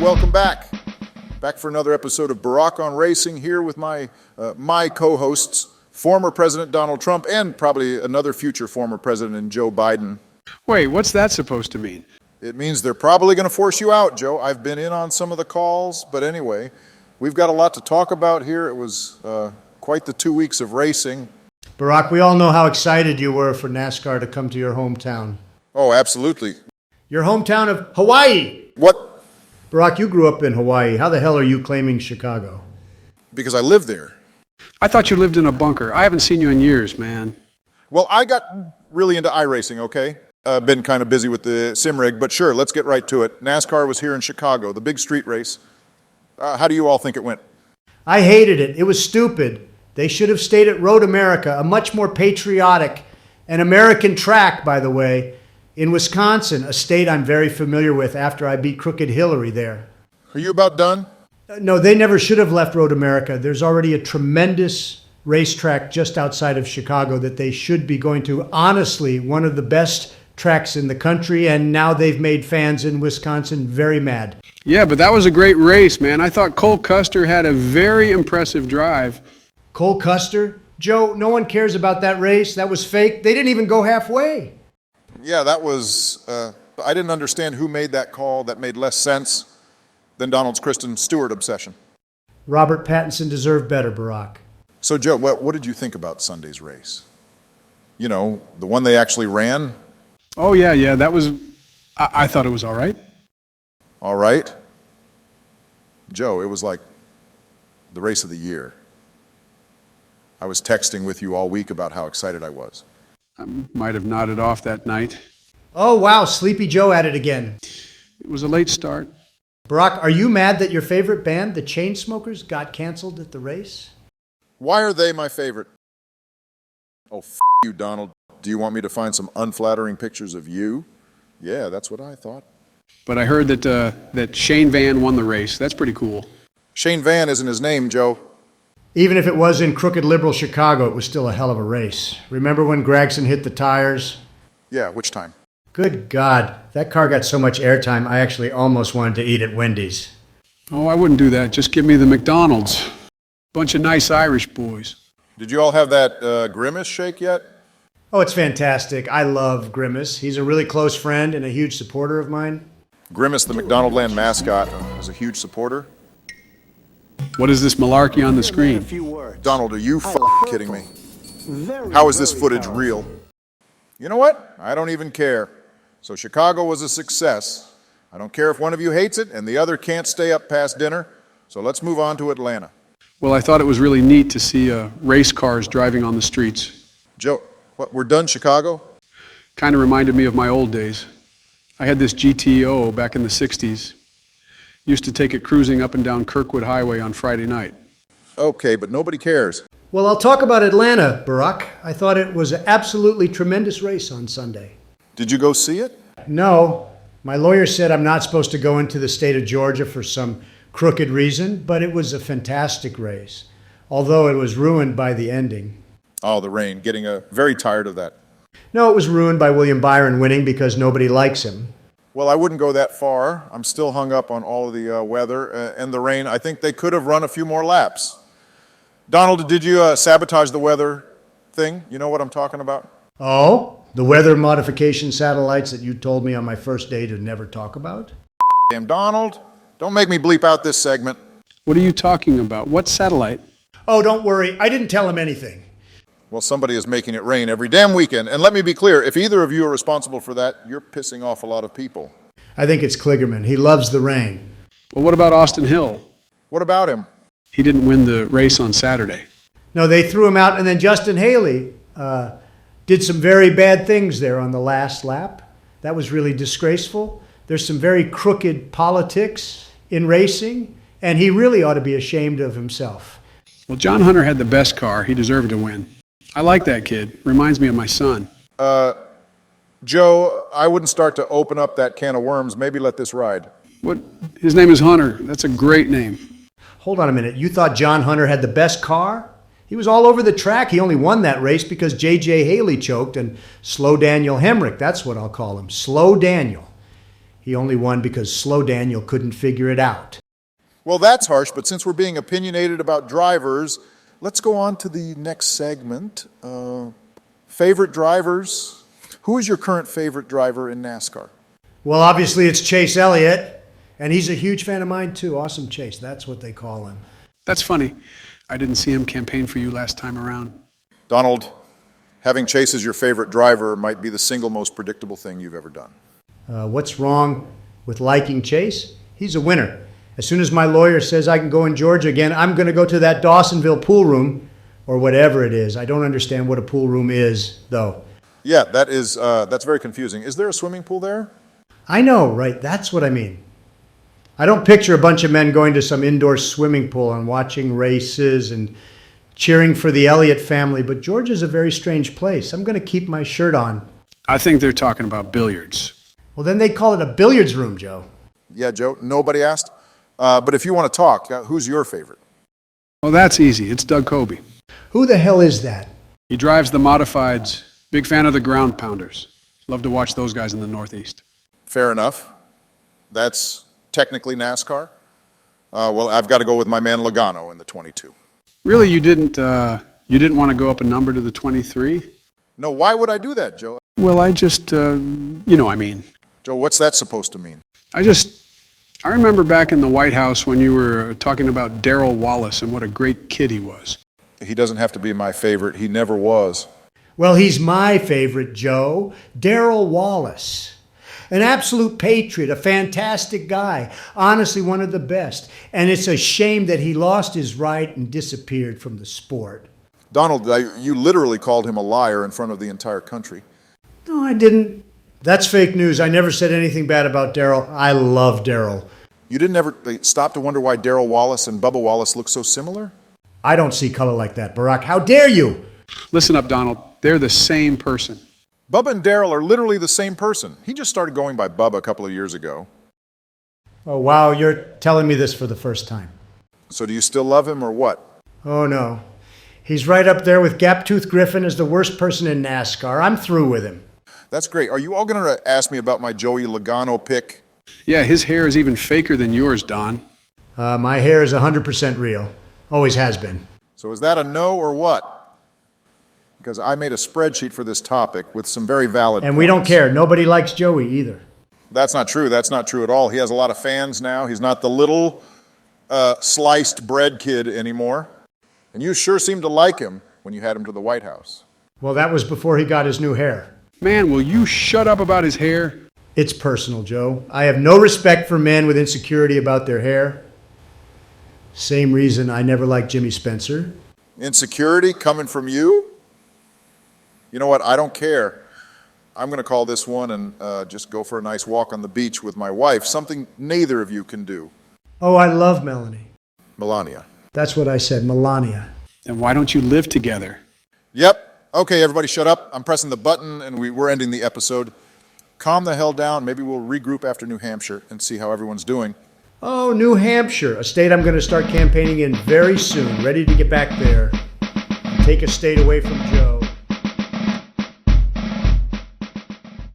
welcome back. Back for another episode of Barack on Racing here with my co-hosts, former President Donald Trump and probably another future former President Joe Biden. Wait, what's that supposed to mean? It means they're probably going to force you out, Joe. I've been in on some of the calls, but anyway, we've got a lot to talk about here. It was quite the 2 weeks of racing. Barack, we all know how excited you were for NASCAR to come to your hometown. Oh, absolutely. Your hometown of Hawaii. What? Barack, you grew up in Hawaii. How the hell are you claiming Chicago? Because I live there. I thought you lived in a bunker. I haven't seen you in years, man. Well, I got really into iRacing, okay? Been kind of busy with the sim rig, but sure, let's get right to it. NASCAR was here in Chicago, the big street race. How do you all think it went? I hated it. It was stupid. They should have stayed at Road America, a much more patriotic and American track, by the way, in Wisconsin, a state I'm very familiar with after I beat Crooked Hillary there. Are you about done? No, they never should have left Road America. There's already a tremendous racetrack just outside of Chicago that they should be going to. Honestly, one of the best tracks in the country, and now they've made fans in Wisconsin very mad. Yeah, but that was a great race, man. I thought Cole Custer had a very impressive drive. Cole Custer? Joe, no one cares about that race. That was fake. They didn't even go halfway. Yeah, that was, I didn't understand who made that call. That made less sense than Donald's Kristen Stewart obsession. Robert Pattinson deserved better, Barack. So, Joe, what did you think about Sunday's race? You know, the one they actually ran? Oh, yeah, that was, I thought it was all right. All right. Joe, it was like the race of the year. I was texting with you all week about how excited I was. I might have nodded off that night. Oh, wow, Sleepy Joe at it again. It was a late start. Barack, are you mad that your favorite band, the Chainsmokers, got canceled at the race? Why are they my favorite? Oh, you, Donald. Do you want me to find some unflattering pictures of you? Yeah, that's what I thought. But I heard that Shane Van won the race. That's pretty cool. Shane Van isn't his name, Joe. Even if it was in crooked liberal Chicago, it was still a hell of a race. Remember when Gragson hit the tires? Yeah, which time? Good God, that car got so much airtime, I actually almost wanted to eat at Wendy's. Oh, I wouldn't do that. Just give me the McDonald's. Bunch of nice Irish boys. Did you all have that Grimace shake yet? Oh, it's fantastic. I love Grimace. He's a really close friend and a huge supporter of mine. Grimace, the McDonaldland mascot, was a huge supporter. What is this malarkey on the screen? Donald, are you kidding me? How is this footage real? You know what? I don't even care. So Chicago was a success. I don't care if one of you hates it and the other can't stay up past dinner. So let's move on to Atlanta. Well, I thought it was really neat to see race cars driving on the streets. Joe, what, we're done Chicago? Kind of reminded me of my old days. I had this GTO back in the 60s. Used to take it cruising up and down Kirkwood Highway on Friday night. Okay, but nobody cares. Well, I'll talk about Atlanta, Barack. I thought it was an absolutely tremendous race on Sunday. Did you go see it? No. My lawyer said I'm not supposed to go into the state of Georgia for some crooked reason, but it was a fantastic race, although it was ruined by the ending. Oh, the rain. Getting very tired of that. No, it was ruined by William Byron winning because nobody likes him. Well, I wouldn't go that far. I'm still hung up on all of the weather and the rain. I think they could have run a few more laps. Donald, did you sabotage the weather thing? You know what I'm talking about? Oh, the weather modification satellites that you told me on my first day to never talk about? Damn, Donald, don't make me bleep out this segment. What are you talking about? What satellite? Oh, don't worry. I didn't tell him anything. Well, somebody is making it rain every damn weekend. And let me be clear, if either of you are responsible for that, you're pissing off a lot of people. I think it's Kligerman. He loves the rain. Well, what about Austin Hill? What about him? He didn't win the race on Saturday. No, they threw him out, and then Justin Haley did some very bad things there on the last lap. That was really disgraceful. There's some very crooked politics in racing, and he really ought to be ashamed of himself. Well, John Hunter had the best car. He deserved to win. I like that kid. Reminds me of my son. Joe, I wouldn't start to open up that can of worms. Maybe let this ride. What? His name is Hunter. That's a great name. Hold on a minute. You thought John Hunter had the best car? He was all over the track. He only won that race because J.J. Haley choked and Slow Daniel Hemrick. That's what I'll call him. Slow Daniel. He only won because Slow Daniel couldn't figure it out. Well, that's harsh, but since we're being opinionated about drivers, let's go on to the next segment. Favorite drivers. Who is your current favorite driver in NASCAR? Well, obviously it's Chase Elliott, and he's a huge fan of mine too. Awesome Chase, that's what they call him. That's funny. I didn't see him campaign for you last time around. Donald, having Chase as your favorite driver might be the single most predictable thing you've ever done. What's wrong with liking Chase? He's a winner. As soon as my lawyer says I can go in Georgia again, I'm going to go to that Dawsonville pool room, or whatever it is. I don't understand what a pool room is, though. Yeah, that's very confusing. Is there a swimming pool there? I know, right? That's what I mean. I don't picture a bunch of men going to some indoor swimming pool and watching races and cheering for the Elliott family, but Georgia's a very strange place. I'm going to keep my shirt on. I think they're talking about billiards. Well, then they call it a billiards room, Joe. Yeah, Joe, nobody asked. But if you want to talk, who's your favorite? Well, that's easy. It's Doug Coby. Who the hell is that? He drives the modifieds. Big fan of the ground pounders. Love to watch those guys in the Northeast. Fair enough. That's technically NASCAR. Well, I've got to go with my man Logano in the 22. Really, you didn't want to go up a number to the 23? No, why would I do that, Joe? Well, I just, I mean. Joe, what's that supposed to mean? I remember back in the White House when you were talking about Darrell Wallace and what a great kid he was. He doesn't have to be my favorite. He never was. Well, he's my favorite, Joe. Darrell Wallace. An absolute patriot, a fantastic guy, honestly one of the best. And it's a shame that he lost his right and disappeared from the sport. Donald, you literally called him a liar in front of the entire country. No, I didn't. That's fake news. I never said anything bad about Darrell. I love Darrell. You didn't ever stop to wonder why Darrell Wallace and Bubba Wallace look so similar? I don't see color like that, Barack. How dare you? Listen up, Donald. They're the same person. Bubba and Darrell are literally the same person. He just started going by Bubba a couple of years ago. Oh, wow, you're telling me this for the first time. So do you still love him or what? Oh, no. He's right up there with Gaptooth Griffin as the worst person in NASCAR. I'm through with him. That's great. Are you all going to ask me about my Joey Logano pick? Yeah, his hair is even faker than yours, Don. My hair is 100% real. Always has been. So is that a no or what? Because I made a spreadsheet for this topic with some very valid And we don't points. care. Nobody likes Joey either. That's not true. That's not true at all. He has a lot of fans now. He's not the little sliced bread kid anymore. And you sure seemed to like him when you had him to the White House. Well, that was before he got his new hair. Man, will you shut up about his hair? It's personal, Joe. I have no respect for men with insecurity about their hair. Same reason I never liked Jimmy Spencer. Insecurity coming from you? You know what? I don't care. I'm going to call this one and just go for a nice walk on the beach with my wife, something neither of you can do. Oh, I love Melanie. Melania. That's what I said, Melania. Then why don't you live together? Yep. Okay, everybody shut up. I'm pressing the button and we're ending the episode. Calm the hell down. Maybe we'll regroup after New Hampshire and see how everyone's doing. Oh, New Hampshire, a state I'm going to start campaigning in very soon. Ready to get back there. Take a state away from Joe.